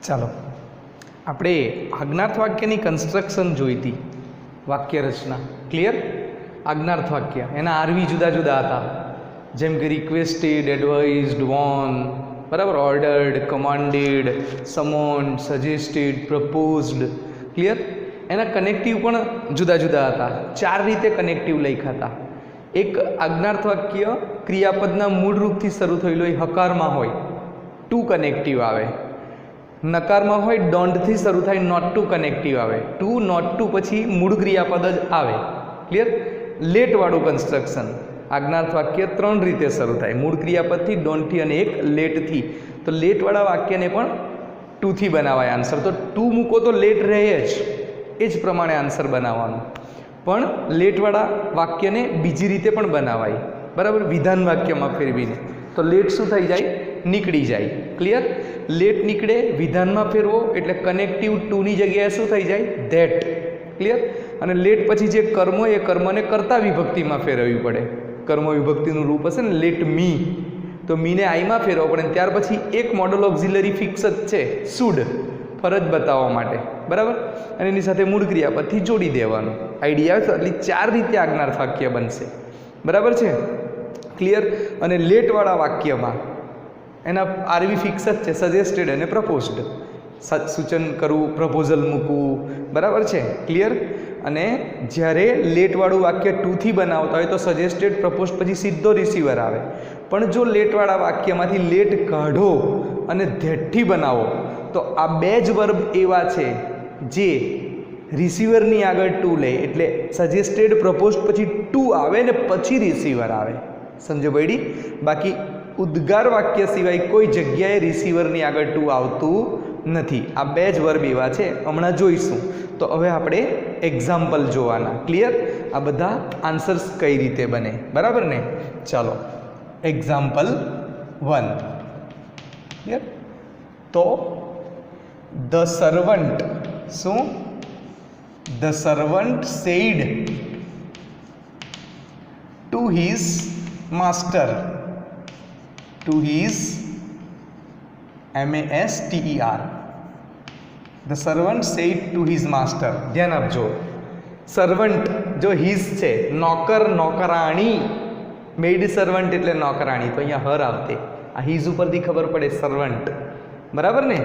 ચાલો આપણે આજ્ઞાર્થ વાક્યની કન્સ્ટ્રક્શન જોઈ હતી, વાક્ય રચના ક્લિયર. આજ્ઞાર્થ વાક્ય એના આરવી જુદા જુદા હતા, જેમ કે રિક્વેસ્ટેડ, એડવાઇઝડ, વોન, બરાબર, ordered, commanded, summoned, suggested, proposed. Clear. એના કનેક્ટિવ પણ જુદા જુદા હતા, 4 રીતે કનેક્ટિવ લખ્યા હતા. એક આજ્ઞાર્થ વાક્ય ક્રિયાપદના મૂળ રૂપથી શરૂ થયેલું હોય, હકારમાં હોય, ટુ કનેક્ટિવ આવે. નકારમાં હોય, ડોન્ટથી શરૂ થાય, નોટ ટુ કનેક્ટિવ આવે. ટુ, નોટ ટુ પછી મૂળ ક્રિયાપદ જ આવે. ક્લિયર. લેટવાળું કન્સ્ટ્રક્શન. આજ્ઞાર્થ વાક્ય 3 રીતે શરૂ થાય, મૂળ ક્રિયાપદથી, ડોન્ટથી અને એક લેટથી. તો લેટવાળા વાક્યને પણ ટુથી બનાવાય આન્સર. તો ટુ મૂકો તો લેટ રહે જ, એ જ પ્રમાણે આન્સર બનાવવાનું. પણ લેટવાળા વાક્યને બીજી રીતે પણ બનાવાય, બરાબર, વિધાન વાક્યમાં ફેરવીને. તો લેટ શું થઈ જાય? નીકળી જાય. ક્લિયર. લેટ નીકળે, વિધાનમાં ફેરવો એટલે કનેક્ટિવ ટુની જગ્યાએ શું થઈ જાય? ધેટ. ક્લિયર. અને લેટ પછી જે કર્મ, એ કર્મને કર્તા વિભક્તિમાં ફેરવવી પડે. કર્મ વિભક્તિનું રૂપ હશે ને, લેટ મી, તો મીને આઈમાં ફેરવવો પડે. ત્યાર પછી એક મોડલ ઓક્ઝિલરી ફિક્સ જ છે, શુડ, ફરજ બતાવવા માટે, બરાબર. અને એની સાથે મૂળ ક્રિયાપદથી જોડી દેવાનું. આઈડિયા આવે તો એટલે 4 રીતે આજ્ઞાર્થ વાક્ય બનશે, બરાબર છે. ક્લિયર. અને લેટવાળા વાક્યમાં એના આરવી ફિક્સ જ છે, સજેસ્ટેડ અને પ્રપોઝડ. સૂચન કરવું, પ્રપોઝલ મૂકવું, બરાબર છે. ક્લિયર. અને જ્યારે લેટવાળું વાક્ય ટુથી બનાવતા હોય તો સજેસ્ટેડ, પ્રપોઝ પછી સીધો રિસીવર આવે. પણ જો લેટવાળા વાક્યમાંથી લેટ કાઢો અને ધેટથી બનાવો તો આ 2 જ વર્બ એવા છે જે રિસીવરની આગળ ટુ લે, એટલે સજેસ્ટેડ, પ્રપોઝ પછી ટુ આવે ને પછી રિસીવર આવે. સમજો પડી? બાકી ઉદ્ગાર વાક્ય સિવાય કોઈ જગ્યાએ રિસીવરની આગળ ટુ આવતું નથી. આ 2 જ વર્બ એવા છે, હમણાં જોઈશું. તો હવે આપણે એક્ઝામ્પલ જોવાના. ક્લિયર. આ બધા આન્સર્સ કઈ રીતે બને, બરાબર ને. ચાલો એક્ઝામ્પલ 1. ક્લિયર. તો ધ સર્વન્ટ, શું? The servant sad to his master, to his MASTER. The servant sad to his master. ધ્યાન આપજો, સર્વન્ટ જો હિઝ છે, નોકર, નોકરાણી. મેડ સર્વન્ટ એટલે નોકરાણી, તો અહીંયા હર આવતે. આ હિઝ ઉપરથી ખબર પડે સર્વન્ટ, બરાબર ને.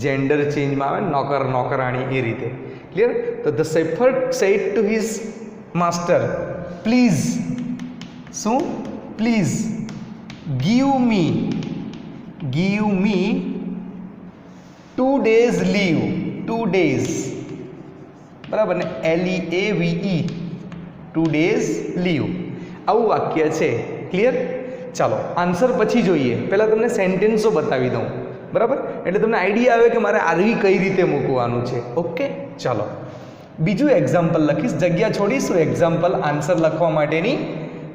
જેન્ડર ચેન્જમાં આવે, નોકર, નોકરાણી, એ રીતે. ક્લિયર. તો the shepherd said to his master, please, શું? Please give me 2 days leave. 2 days, બરાબર ને. LEAVE, 2 days leave. આવું વાક્ય છે. ક્લિયર. ચાલો આન્સર પછી જોઈએ, પહેલાં તમને સેન્ટેન્સો બતાવી દઉં, બરાબર, એટલે તમને આઈડિયા આવે કે મારે આરવી કઈ રીતે મૂકવાનું છે. ઓકે. ચાલો બીજું એક્ઝામ્પલ લખીશ, જગ્યા છોડીશું એક્ઝામ્પલ આન્સર લખવા માટેની,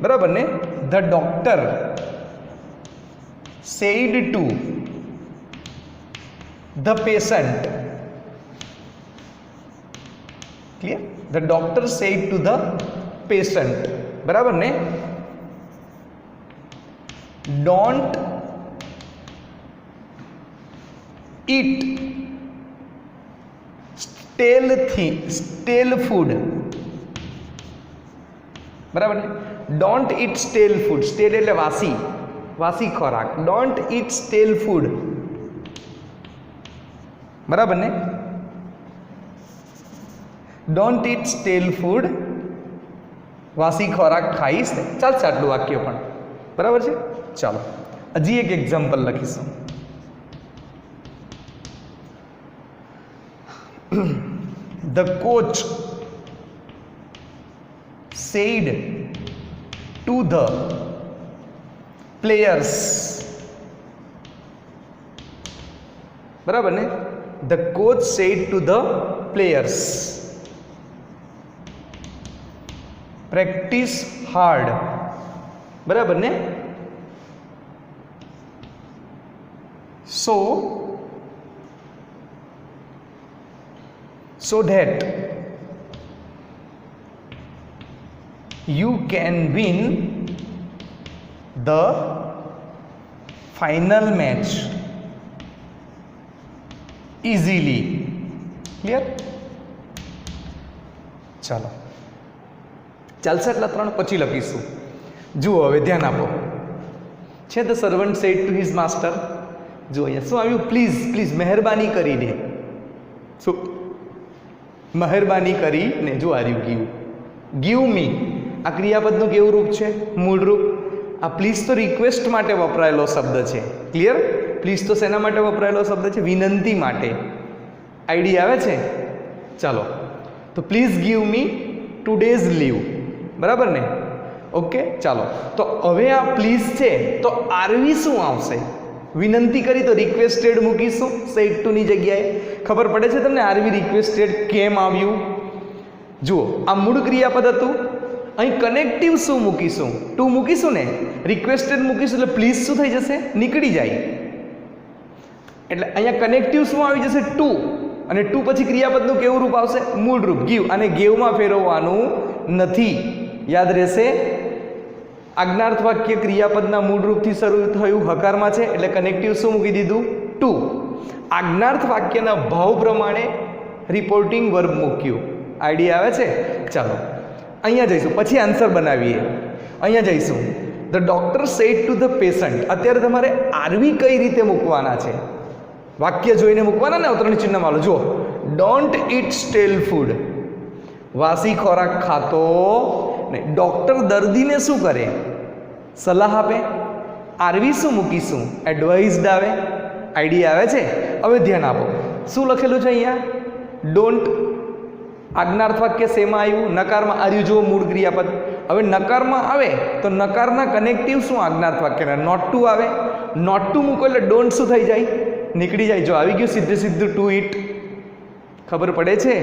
બરાબર ને. The doctor said to the patient. Clear. The doctor said to the patient, બરાબર ને. don't eat stale food, બરાબર ને. don't eat stale food. stale એટલે વાસી, વાસી ખોરાક. ડોન્ટ ઇટ સ્ટેલ ફૂડ, બરાબર ને. ડોન્ટ ઇટ સ્ટેલ ફૂડ, વાસી ખોરાક ખાઈશ. ચાલશે આટલું વાક્ય પણ, બરાબર છે. ચાલો હજી એક એક્ઝામ્પલ લખીશું. The coach said to the players, બરાબર ને. The coach said to the players, practice hard, બરાબર ને. so that you can win the final match. Easily. Clear? ચાલો ચાલશે એટલા 3 પછી લખીશું. જુઓ હવે ધ્યાન આપો. છે the servant sad to his master. જુઓ અહીંયા શું આવ્યું? પ્લીઝ પ્લીઝ, મહેરબાની કરીને. શું મહેરબાની કરીને? જો આ રહ્યું ગીવ. ગીવ મી આ ક્રિયાપદનું કેવું રૂપ છે? મૂળ રૂપ. આ પ્લીઝ તો રિક્વેસ્ટ માટે વપરાયેલો શબ્દ છે. ક્લિયર? પ્લીઝ તો શેના માટે વપરાયેલો શબ્દ છે? વિનંતી માટે. આઈડિયા આવે છે? ચાલો તો please give me 2 days leave. બરાબર ને? ઓકે ચાલો તો હવે આ પ્લીઝ છે તો આરવી શું આવશે? વિનંતી કરી તો રિક્વેસ્ટેડ મૂકીશું સેડ ટુ ની જગ્યાએ. ખબર પડે છે તમને આરવી રિક્વેસ્ટેડ કેમ આવ્યું? જુઓ આ મૂળ ક્રિયાપદ હતું, અહીં કનેક્ટિવ શું મૂકીશું? ટુ મૂકીશું ને, રિક્વેસ્ટેડ મૂકીશું એટલે પ્લીઝ શું થઈ જશે? નીકળી જાય. એટલે અહીંયા કનેક્ટિવ શું આવી જશે? ટુ. અને ટુ પછી ક્રિયાપદનું કેવું રૂપ આવશે? મૂળ રૂપ ગીવ. અને ગેવમાં ફેરવવાનું નથી. યાદ રહેશે? આજ્ઞાર્થ વાક્ય ક્રિયાપદના મૂળ રૂપથી શરૂ થયું, હકારમાં છે એટલે કનેક્ટિવ શું મૂકી દીધું? ટુ. આજ્ઞાર્થ વાક્યના ભાવ પ્રમાણે રિપોર્ટિંગ વર્બ મૂક્યું. આઈડિયા આવે છે? ચાલો અહીંયા જઈશું, પછી આન્સર બનાવીએ. અહીંયા જઈશું. The doctor sad to the patient. અત્યારે તમારે આરવી કઈ રીતે મૂકવાના છે? વાક્ય જોઈને મૂકવાના ને અવતરણ ચિહ્ન વાળો. જુઓ, ડોન્ટ ઇટ સ્ટેલ ફૂડ. વાસી ખોરાક ખાતો નહીં. ડૉક્ટર દર્દીને શું કરે? સલાહ આપે. આરવી શું મૂકીશું? એડવાઇઝડ આવે. આઈડિયા આવે છે? હવે ધ્યાન આપો. શું લખેલું છે અહીંયા? ડોન્ટ. આજ્ઞાર્થ વાક્ય શેમાં આવ્યું? નકારમાં. આર્યું જુઓ મૂળ ક્રિયાપદ. હવે નકારમાં આવે તો નકારના કનેક્ટિવ શું? આજ્ઞાર્થ વાક્યના નોટ ટુ આવે. નોટ ટુ મૂકો એટલે ડોન્ટ શું થઈ જાય? નીકળી જાય. જો આવી ગયું સીધે સીધું ટુ ઇટ. ખબર પડે છે?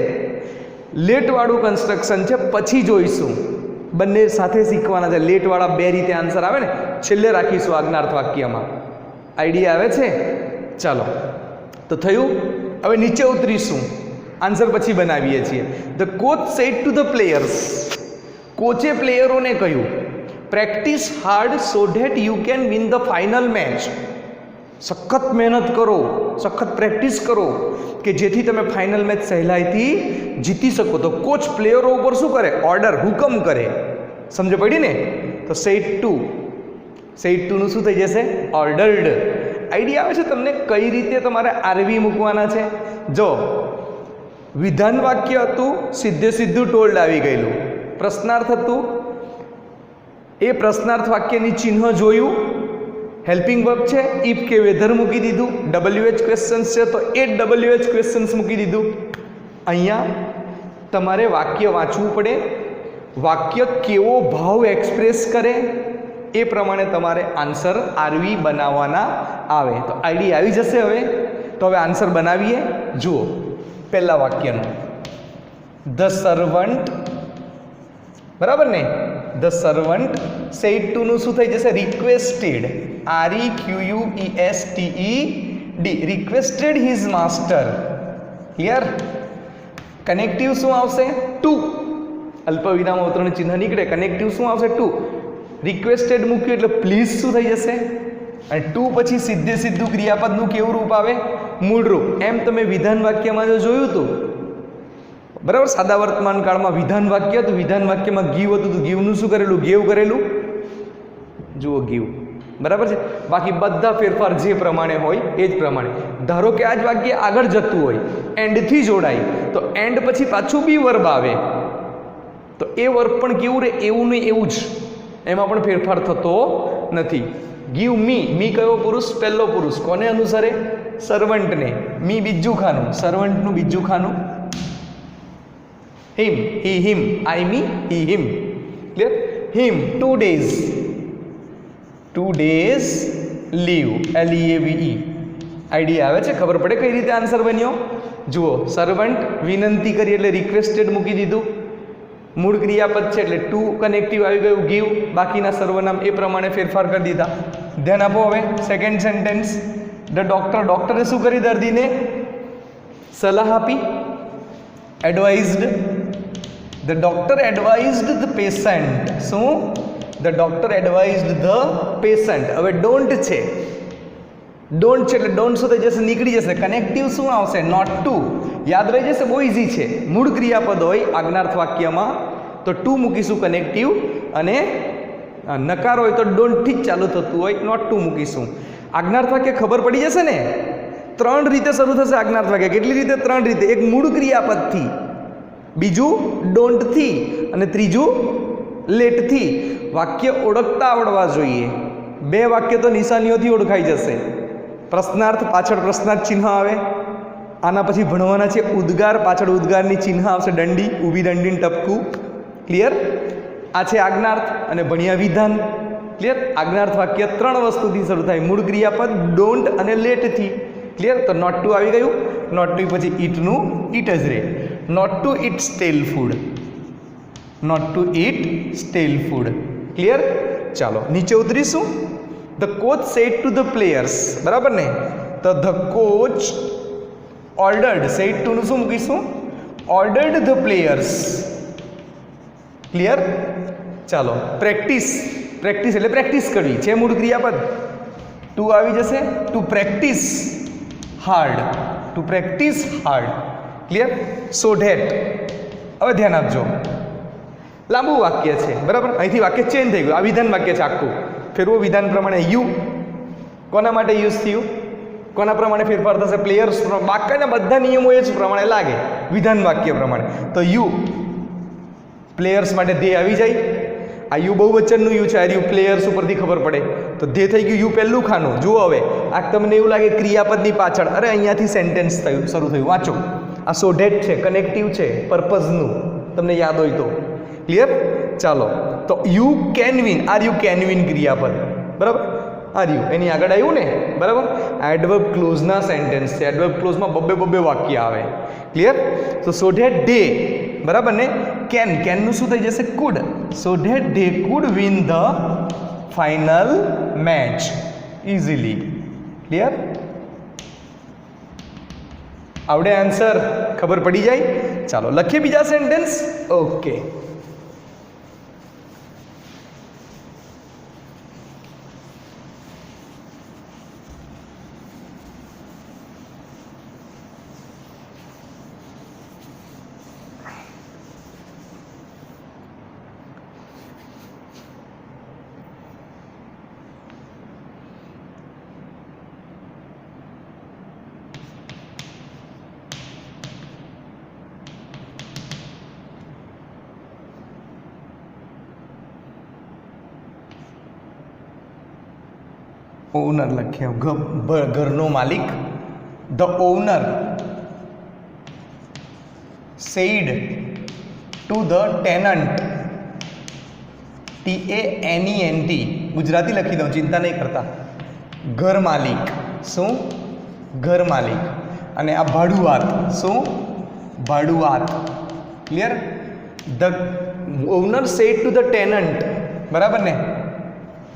લેટવાળું કન્સ્ટ્રક્શન છે, પછી જોઈશું. બંને સાથે શીખવાના છે. લેટવાળા 2 રીતે આન્સર આવે ને, છેલ્લે રાખીશું આજ્ઞાર્થ વાક્યમાં. આઈડિયા આવે છે? ચાલો તો થયું. હવે નીચે ઉતરીશું, આન્સર પછી બનાવીએ છીએ. The coach said to the players. કોચે પ્લેયરોને કહ્યું practice hard so that you can win the final match. સખત મહેનત કરો, સખત પ્રેક્ટિસ કરો કે જેથી તમે ફાઇનલ મેચ સહેલાઈથી જીતી શકો. તો કોચ પ્લેયરો ઉપર શું કરે? ઓર્ડર, હુકમ કરે. સમજ પડી ને? તો સેડ ટુ. સેડ ટુનું શું થઈ જશે? ઓર્ડર્ડ. આઈડિયા આવે છે તમને કઈ રીતે તમારે આરવી મૂકવાના છે? જો વિધાન વાક્ય હતું, સીધે સીધું ટોલ્ડ આવી ગયેલું. પ્રશ્નાર્થ હતું, એ પ્રશ્નાર્થ વાક્યની ચિહ્ન જોયું. હેલ્પિંગ વર્બ છે, ઇફ કે વેધર મૂકી દીધું. WH ક્વેશ્ચન્સ છે તો એ WH ક્વેશ્ચન્સ મૂકી દીધું. અહીંયા તમારે વાક્ય વાંચવું પડે. વાક્ય કેવો ભાવ એક્સપ્રેસ કરે એ પ્રમાણે તમારે આન્સર આરવી બનાવવાના આવે. તો આઈડી આવી જશે. હવે તો હવે આન્સર બનાવીએ. જુઓ પહેલા વાક્યનું, ધ સર્વન્ટ. બરાબર ને? ધ સર્વન્ટ સેડ ટુનું શું થઈ જશે? Requested. REQUESTED. Requested his master. Clear? Connective શું આવશે? ટુ. અલ્પ વિરામ અવતરણ ચિહ્ન નીકળે. કનેક્ટિવ શું આવશે? ટુ. રિક્વેસ્ટેડ મૂક્યું એટલે પ્લીઝ શું થઈ જશે? અને ટુ પછી સીધે સીધું ક્રિયાપદનું કેવું રૂપ આવે? મૂળ રૂપ. એમ તમે વિધાન વાક્યમાં જો જોયું હતું, બરાબર? સાદા વર્તમાન કાળમાં વિધાન વાક્ય હતું, વિધાન વાક્યમાં ગીવ હતું તો ગીવનું શું કરેલું? ગેવ કરેલું. જુઓ ગીવ. બરાબર છે? બાકી બધા ફેરફાર જે પ્રમાણે હોય એ જ પ્રમાણે. ધારો કે આ જ વાક્ય આગળ જતું હોય, એન્ડથી જોડાય, તો એન્ડ પછી પાછું બી વર્બ આવે તો એ વર્બ પણ કેવું રહે? એવું નહીં એવું જ. એમાં પણ ફેરફાર થતો નથી. Give me. મી કયો પુરુષ? પહેલો પુરુષ. કોને અનુસરે? સર્વન્ટને. મી બીજું ખાનું, સર્વન્ટનું બીજું ખાનું. Him, he him. I me, he him. Clear? Him 2 days. 2 days leave. LEAVE. Idea આવે છે? ખબર પડે કઈ રીતે આન્સર બન્યો? જુઓ, સર્વન્ટ વિનંતી કરી એટલે રિક્વેસ્ટેડ મૂકી દીધું. મૂળ ક્રિયાપદ છે એટલે ટુ કનેક્ટિવ આવી ગયું ગીવ. બાકીના સર્વનામ એ પ્રમાણે ફેરફાર કરી દીધા. ધ્યાન આપો. હવે સેકન્ડ સેન્ટેન્સ, ધ ડોક્ટર. ડોક્ટરે શું કરી? દર્દીને સલાહ આપી. Advised. The doctor advised the patient. શું? The doctor advised the patient. હવે ડોન્ટ છે. ડોન્ટ છે એટલે ડોન્ટ શું થઈ જશે, નીકળી જશે. કનેક્ટિવ શું આવશે, નોટ ટુ. યાદ રહી જશે, બહુ ઇઝી છે. મૂળ ક્રિયાપદ હોય આજ્ઞાર્થ વાક્યમાં તો ટુ મૂકીશું કનેક્ટિવ, અને નકાર હોય તો ડોન્ટથી જ ચાલુ થતું હોય, નોટ ટુ મૂકીશું. આજ્ઞાર્થ વાક્ય ખબર પડી જશે ને. 3 રીતે શરૂ થશે આજ્ઞાર્થ વાક્ય. કેટલી રીતે? 3 રીતે. એક મૂળ ક્રિયાપદથી, બીજું ડોન્ટથી, અને ત્રીજું લેટથી. વાક્ય ઓળખતા આવડવા જોઈએ. 2 વાક્ય તો નિશાનીઓથી ઓળખાઈ જશે. પ્રશ્નાર્થ, પાછળ પ્રશ્નાર્થ ચિહ્ન આવે. આના પછી ભણવાના છે ઉદ્ગાર, પાછળ ઉદ્ગારની ચિહ્ન આવશે, દંડી, ઊભી દંડીને ટપકું. ક્લિયર? આ છે આજ્ઞાર્થ, અને ભણ્યા વિધાન. ક્લિયર? આજ્ઞાર્થ વાક્ય 3 વસ્તુથી શરૂ થાય, મૂળ ક્રિયાપદ, ડોન્ટ અને લેટથી. ક્લિયર? તો નોટ ટુ આવી ગયું. નોટ ટુ પછી ઈટનું ઈટ જ રહે. Not to eat stale food. Not to eat stale food. Clear? ચાલો નીચે ઉતરીશું. The coach said to the players. બરાબર ને? તો ધ કોચ ઓર્ડર્ડ, સેડ ટુનું શું મૂકીશું? Ordered the players. ક્લિયર? ચાલો પ્રેક્ટિસ. પ્રેક્ટિસ એટલે પ્રેક્ટિસ કરવી છે, મૂળ ક્રિયાપદ. ટુ આવી જશે. To practice hard. To practice hard. Clear? So that. હવે ધ્યાન આપજો, લાંબુ વાક્ય છે. બરાબર? અહીંથી વાક્ય ચેન્જ થઈ ગયું. આ વિધાન વાક્ય છે આખું. ફેરવો વિધાન પ્રમાણે. યુ કોના માટે યુઝ થયું? કોના પ્રમાણે ફેરફાર થશે? પ્લેયર્સ. બાકીના બધા નિયમો એ જ પ્રમાણે લાગે વિધાન વાક્ય પ્રમાણે. તો યુ પ્લેયર્સ માટે ધે આવી જાય. આ યુ બહુવચનનું યુ છે. આ યુ પ્લેયર્સ ઉપરથી ખબર પડે. તો ધે થઈ ગયું યુ પહેલું ખાનું. જુઓ હવે આ તમને એવું લાગે ક્રિયાપદની પાછળ, અરે અહીંયાથી સેન્ટેન્સ થયું, શરૂ થયું. વાંચો. આ સો ધેટ છે, કનેક્ટિવ છે, પર્પઝનું, તમને યાદ હોય તો. ક્લિયર? ચાલો. તો you can win. Are you can win ક્રિયાપદ. બરાબર? આર યુ એની આગળ આવ્યું ને. બરાબર? એડવર્બ ક્લોઝના સેન્ટેન્સ છે. એડવર્બ ક્લોઝમાં બબ્બે વાક્ય આવે. ક્લિયર? તો સો ધેટ ડે. બરાબર ને? કેન, કેનનું શું થઈ જશે? Food. So that day food win the final match easily. Clear? આવડે આન્સર? ખબર પડી જાય? ચાલો લખીએ બીજા સેન્ટેન્સ. ઓકે. ઓનર લખ્યા. ઘરનો માલિક. The owner said to the tenant. TANENT. Gujarati લખી દઉં, ચિંતા નહીં કરતા. ઘર માલિક. શું? ઘર માલિક. અને આ ભાડુઆત. શું? ભાડુઆત. Clear? The owner said to the tenant. બરાબર ને?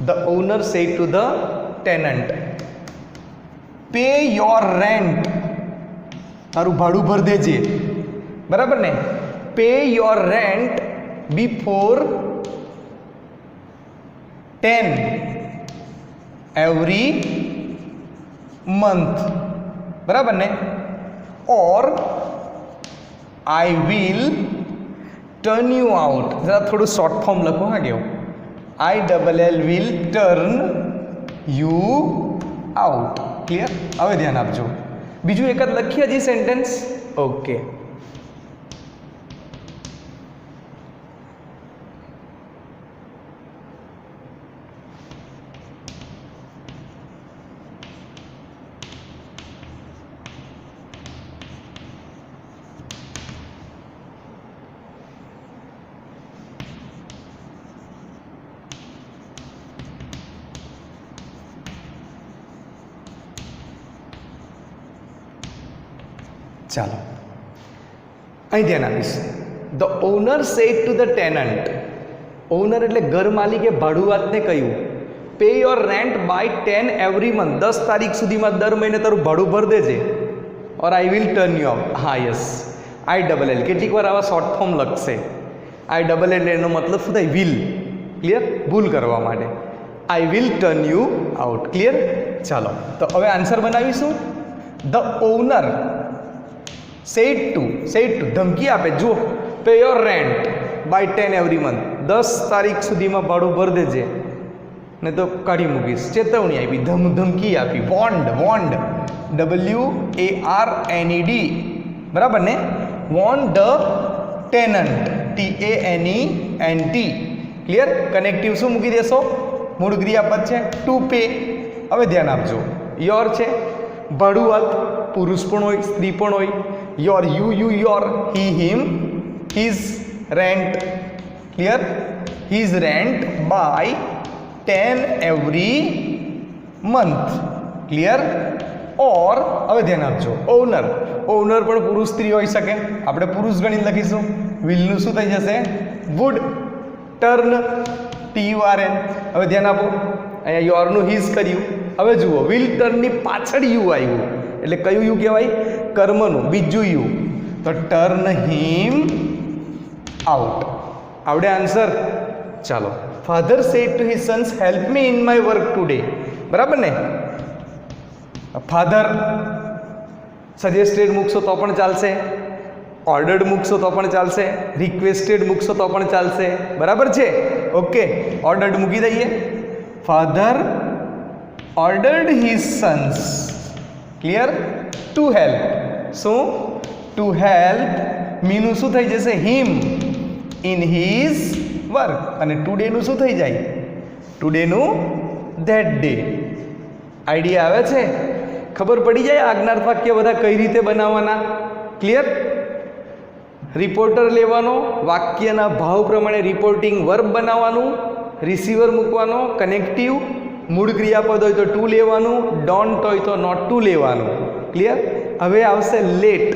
The owner said to the tenant, pay your rent. તારું ભાડું ભર દેજે. બરાબર ને? Pay your rent before 10 every month. બરાબર ને? Or I will turn you out. જરા થોડું શોર્ટ ફોર્મ લખો. હા કેવું? ILL will turn you out. Clear? હવે ધ્યાન આપજો. બીજું એક જ લખીએ હજી સેન્ટેન્સ. ઓકે. ચાલો અહીં ધ્યાન આપીશ. The owner said to the tenant. Owner એટલે ઘર માલિકે ભાડુઆતને કહ્યું, pay your rent by 10 every month. 10 તારીખ સુધીમાં દર મહિને તારું ભાડું ભર દેજે. Or I will turn you out. હા યસ, ILL. કેટલીક વાર આવા શોર્ટ ફોર્મ લખશે. ILL એનો મતલબ શું થાય? વિલ. ક્લિયર? ભૂલ કરવા માટે. આઈ will turn you out. Clear? ચાલો તો હવે આન્સર બનાવીશું. ધ ઓનર સેડ ટુ ધમકી આપે, જુઓ, pay your rent by 10 every month, 10 તારીખ સુધીમાં ભાડું ભરી દેજે, ને તો કાઢી મૂકીશ. ચેતવણી આપી, ધમકી આપી. વોન્ડ WARNED, બરાબર ને? Want the tenant TANENT. Clear? Connective શું મૂકી દેશો? મૂળ ક્રિયાપદ છે ટુ પે. હવે ધ્યાન આપજો, યોર છે, ભાડુઆત, પુરુષ પણ હોય સ્ત્રી પણ હોય. Your you your, he him, his rent. Clear? His rent by 10 every month. Clear? Or, હવે ધ્યાન આપજો, ઓનર પણ પુરુષ સ્ત્રી હોઈ શકે, આપણે પુરુષ ગણી લખીશું. વિલનું શું થઈ જશે? વુડ. Turn TURN. હવે ધ્યાન આપો, અહીંયા યોરનું હિઝ કર્યું. હવે જુઓ, વિલ ટર્નની પાછળ યુ આવ્યું, એટલે કયું યુ કહેવાય? કર્મનું બીજું યુ. તો ટર્ન હિમ આઉટ. આવડે આન્સર? ચાલો. Father sad to his Sons, help me in my work today. બરાબર ને? ફાધર સજેસ્ટેડ મૂકશો તો પણ ચાલશે, ઓર્ડર્ડ મૂકશો તો પણ ચાલશે, રિક્વેસ્ટેડ મૂકશો તો પણ ચાલશે. બરાબર છે? ઓકે, ઓર્ડર્ડ મૂકી દઈએ. Father ordered his Sons, clear, to help. શું? ટુ હેલ્પ મીનું શું થઈ જશે? Him in his work. અને ટુડેનું શું થઈ જાય? ટુડેનું ધેટ ડે. આઈડિયા આવે છે? ખબર પડી જાય આજ્ઞાર્થ વાક્ય બધા કઈ રીતે બનાવવાના? ક્લિયર? રિપોર્ટર લેવાનો, વાક્યના ભાવ પ્રમાણે રિપોર્ટિંગ વર્બ બનાવવાનું, રિસીવર મૂકવાનો, કનેક્ટિવ, મૂળ ક્રિયાપદ હોય તો ટુ લેવાનું, ડોન્ટ હોય તો નોટ ટુ લેવાનું. ક્લિયર? હવે આવશે લેટ.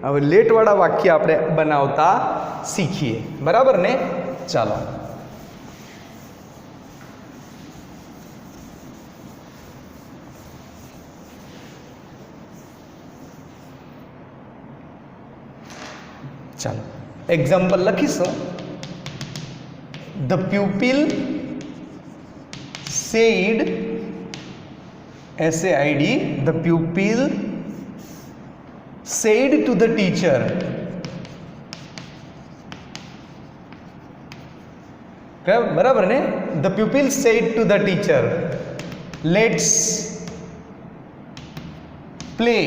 હવે લેટવાળા વાક્ય આપણે બનાવતા શીખીએ. બરાબર ને? ચાલો. ચાલો એક્ઝામ્પલ લખીશું. The pupil said, SAID, the pupil said to the teacher, બરાબર ને? The pupil said to the teacher, let's play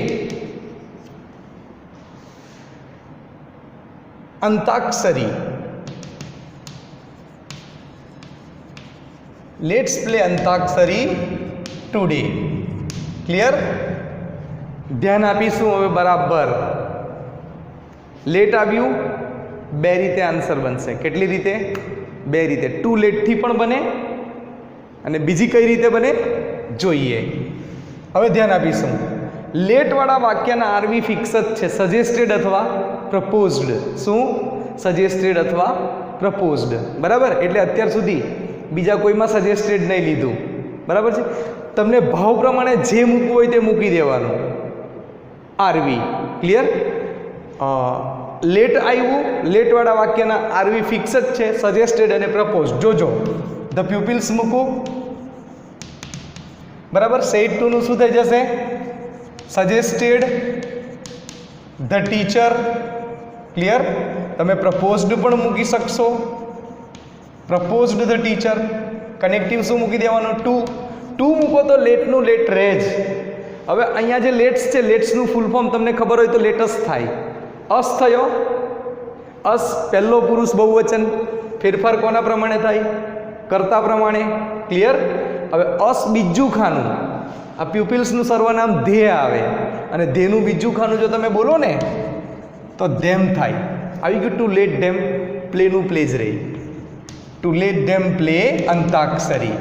antakshari. Let's play antakshari today. Clear? ધ્યાન આપીશું હવે બરાબર. લેટ આવ્યું, બે રીતે આન્સર બનશે. કેટલી રીતે? બે રીતે. ટુ લેટથી પણ બને અને બીજી કઈ રીતે બને જોઈએ. હવે ધ્યાન આપીશું. લેટવાળા વાક્યના આરવી ફિક્સ જ છે, સજેસ્ટેડ અથવા પ્રપોઝડ. શું? સજેસ્ટેડ અથવા પ્રપોઝડ. બરાબર? એટલે અત્યાર સુધી બીજા કોઈમાં સજેસ્ટેડ નહીં લીધું. બરાબર છે? તમને ભાવ પ્રમાણે જે મૂકવું હોય તે મૂકી દેવાનું. આરવી. ક્લિયર? લેટ આવ્યું, લેટવાળા વાક્યના આરવી ફિક્સ જ છે, સજેસ્ટેડ અને પ્રપોઝડ. જોજો, ધ પ્યુપિલ્સ મૂકું. બરાબર? સેડ ટુનું શું થઈ જશે? સજેસ્ટેડ. The teacher. ક્લિયર? તમે પ્રપોઝડ પણ મૂકી શકશો. Proposed the teacher. કનેક્ટિવ શું મૂકી દેવાનું? ટુ મૂકો તો લેટનું લેટ રહે જ. હવે અહીંયા જે લેટ્સ છે, લેટ્સનું ફૂલ ફોર્મ તમને ખબર હોય તો લેટસ થાય. અસ થયો. અસ પહેલો પુરુષ બહુવચન. ફેરફાર કોના પ્રમાણે થાય? કર્તા પ્રમાણે. ક્લિયર? હવે અસ બીજું ખાનું, આ પ્યુપિલ્સનું સર્વનામ ધે આવે, અને ધેનું બીજું ખાનું જો તમે બોલો ને તો ધેમ થાય. આવી ગયું ટુ લેટ ધેમ પ્લેનું પ્લે જ રહી. ટુ લેટ ધેમ પ્લે અંતાક્ષરી.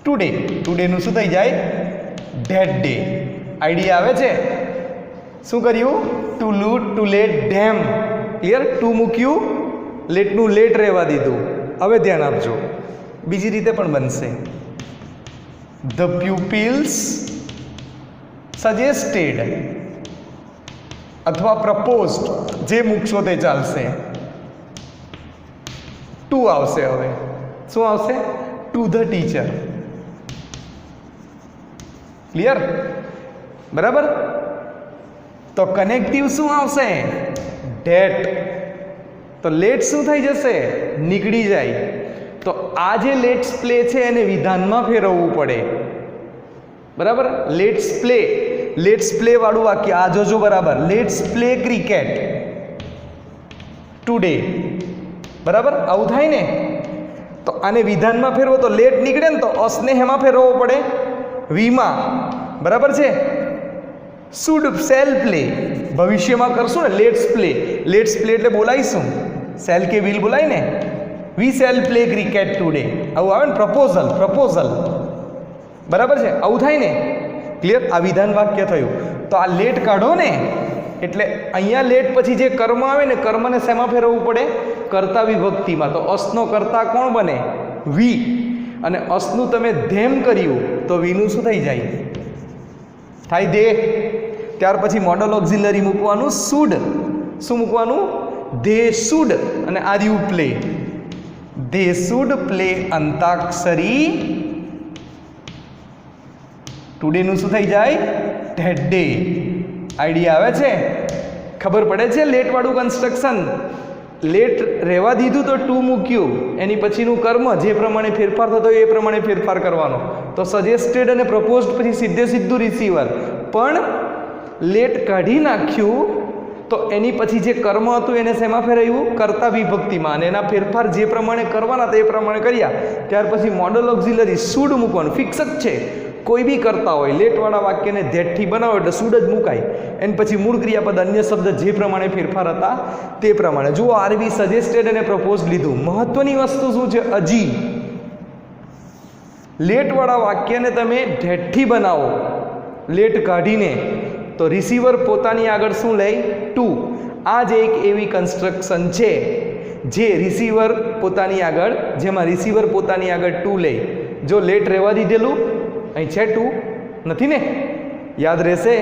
ટુડેનું શું થઈ જાય? That day. આઈડિયા આવે છે? શું કર્યું? To let them. Clear? To મૂક્યું, લેટનું લેટ રહેવા દીધું. હવે ધ્યાન આપજો, બીજી રીતે પણ બનશે. ધ પ્યુપિલ્સ સજેસ્ટેડ અથવા પ્રપોઝડ, જે મૂકશો તે ચાલશે. ટુ આવશે. હવે શું આવશે? To the teacher. ક્લિયર? બરાબર. તો કનેક્ટિવ શું આવશે? ધેટ. તો લેટ શું થઈ જશે? નીકળી જાય. તો આ જે લેટ્સ પ્લે છે એને વિધાનમાં ફેરવવું પડે. બરાબર. લેટ્સ પ્લે વાળું વાક્ય આ જોજો બરાબર. Let's play cricket today. બરાબર. આવું થાય ને? તો આને વિધાનમાં ફેરવો તો લેટ નીકળે ને, તો અસને હેમાં ફેરવવો પડે? વીમાં. બરાબર છે. શુડ શેલ પ્લે ભવિષ્યમાં કરશું ને. લેટ્સ પ્લે એટલે બોલાવીશું. શેલ કે વિલ બોલાય ને. We shall play cricket today. આવું આવે ને. પ્રપોઝલ. બરાબર છે. આવું થાય ને? ક્લિયર? આ વિધાન વાક્ય થયું. તો આ લેટ કાઢો ને, એટલે અહીંયા લેટ પછી જે કર્મ આવે ને, કર્મને શેમાં ફેરવવું પડે? કર્તા વિભક્તિમાં. તો અસનો કર્તા કોણ બને? વી. અને અસનું તમે ધેમ કર્યું તો વીનું શું થઈ જાય? થાય દે. ત્યાર પછી મોડલ ઓક્ઝિલરી મૂકવાનું શુડ. શું મૂકવાનું? They should. અને are you play. They should play અંતાક્ષરી ટુડેનું શું થઈ જાય? That day. આઈડિયા આવે છે? ખબર પડે છે? લેટ વાળું કન્સ્ટ્રક્શન. લેટ રહેવા દીધું તો ટુ મૂક્યું, એની પછીનું કર્મ જે પ્રમાણે ફેરફાર થતો હોય એ પ્રમાણે ફેરફાર કરવાનો. તો સજેસ્ટેડ અને પ્રપોઝડ પછી સીધું રિસીવર. પણ લેટ કાઢી નાખ્યું તો એની પછી જે કર્મ હતું એને શેમાં ફેરવ્યું? કર્તા વિભક્તિમાં. અને એના ફેરફાર જે પ્રમાણે કરવાના હતા એ પ્રમાણે કર્યા. ત્યાર પછી મોડલ ઓક્ઝિલરી શુડ મૂકવાનું. ફિક્સ જ છે. કોઈ બી કરતા હોય લેટવાળા વાક્યને ધેટથી બનાવો એટલે શુડ જ મુકાય. એની પછી મૂળ ક્રિયાપદ અન્ય શબ્દ જે પ્રમાણે ફેરફાર હતા તે પ્રમાણે. જુઓ, આરવી સજેસ્ટેડ અને પ્રપોઝ લીધું. મહત્વની વસ્તુ શું છે? હજી લેટવાળા વાક્યને તમે ધેટથી બનાવો લેટ કાઢીને, તો રિસીવર પોતાની આગળ શું લે? ટુ. આ જ એક એવી કન્સ્ટ્રક્શન છે જે રિસીવર પોતાની આગળ, જેમાં રિસીવર પોતાની આગળ ટુ લે. જો લેટ રહેવા દીધેલું, અહીં છે ટુ નથી ને? યાદ રહેશે?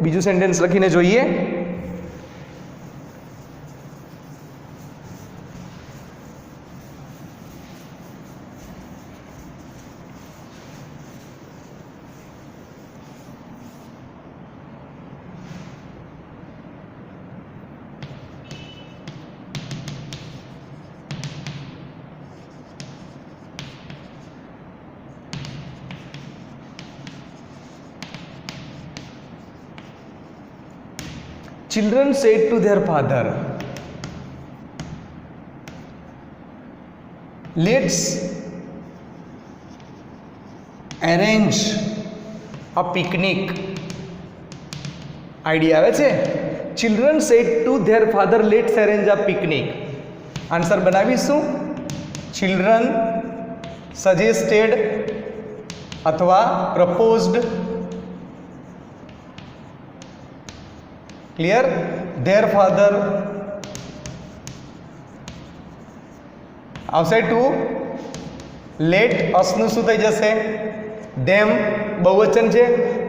બીજું સેન્ટેન્સ લખીને જોઈએ. Children said to their father, "Let's arrange a picnic." Idea આવે છે? Children said to their father, "Let's arrange a picnic." Answer બનાવીશું. Children suggested અથવા proposed. ક્લિયર? ધેર ફાધર આવશે ટુ. લેટ અસનું શું થઈ જશે? ધેમ. બહુવચન છે.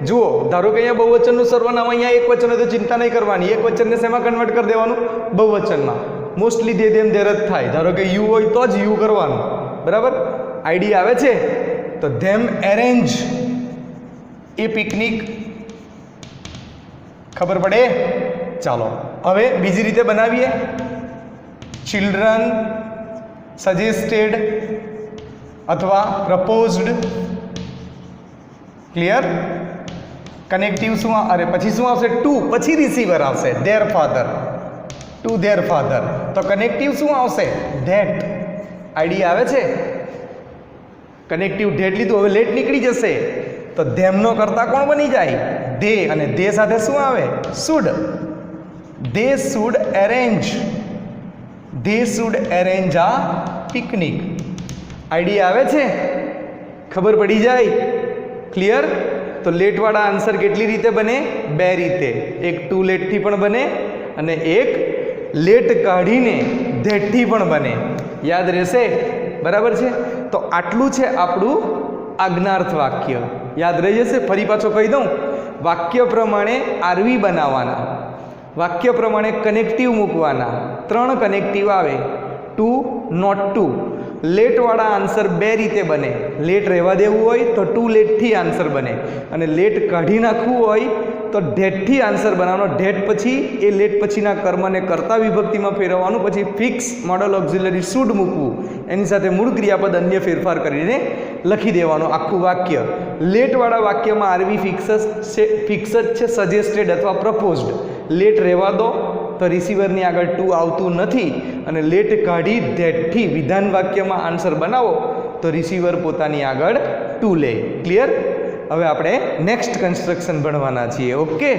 જુઓ, ધારો કે અહીંયા બહુવચનનું સર્વનામ, અહીંયા એક વચન હોય તો ચિંતા નહીં કરવાની. એક વચનને શેમાં કન્વર્ટ કરી દેવાનું? બહુવચનમાં. મોસ્ટલી દે ધેમ ધેર જ થાય. ધારો કે યુ હોય તો જ યુ કરવાનું. બરાબર? આઈડિયા આવે છે? તો ધેમ એરેન્જ એ પિકનિક. ખબર પડે? ચાલો હવે બીજી રીતે બનાવીએ. ચિલ્ડ્રન સજેસ્ટેડ અથવા પ્રપોઝડ. ક્લિયર? કનેક્ટિવ શું? અરે પછી શું આવશે? ટુ. પછી રિસીવર આવશે. Their father. To their father. તો કનેક્ટિવ શું આવશે? ધેટ. આઈડિયા આવે છે? કનેક્ટિવ ધેટ લીધું. હવે લેટ નીકળી જશે તો ધેમનો કરતા કોણ બની જાય? ધે. અને ધે સાથે શું આવે? Should. They should arrange. They should arrange આ પિકનિક. આઈડિયા આવે છે? ખબર પડી જાય? ક્લિયર? તો લેટવાળા આન્સર કેટલી રીતે બને? બે રીતે. એક ટુ લેટથી પણ બને અને એક લેટ કાઢીને ધેટથી પણ બને. યાદ રહેશે? બરાબર છે? તો આટલું છે આપણું આજ્ઞાર્થ વાક્ય. યાદ રહી જશે? ફરી પાછો કહી દઉં. વાક્ય પ્રમાણે આરવી બનાવવાના, વાક્ય પ્રમાણે કનેક્ટિવ મૂકવાના. 3 કનેક્ટિવ આવે. To, not to. લેટવાળા આન્સર બે રીતે બને. લેટ રહેવા દેવું હોય તો ટુ લેટથી આન્સર બને, અને લેટ કાઢી નાખવું હોય તો ધેટથી આન્સર બનાવવાનો. ધેટ પછી એ લેટ પછીના કર્મને કર્તા વિભક્તિમાં ફેરવવાનું, પછી ફિક્સ મોડલ ઓક્ઝિલરી શુડ મૂકવું, એની સાથે મૂળ ક્રિયાપદ અન્ય ફેરફાર કરીને લખી દેવાનું આખું વાક્ય. લેટવાળા વાક્યમાં આરવી ફિક્સ જ છે, સજેસ્ટેડ અથવા પ્રપોઝડ. લેટ રહેવા દો તો રિસીવરની આગળ ટુ આવતું નથી, અને લેટ કાઢી ધેટથી વિધાન વાક્યમાં આન્સર બનાવો તો રિસીવર પોતાની આગળ ટુ લે. ક્લિયર? હવે આપણે નેક્સ્ટ કન્સ્ટ્રક્શન ભણવાના છીએ. ઓકે.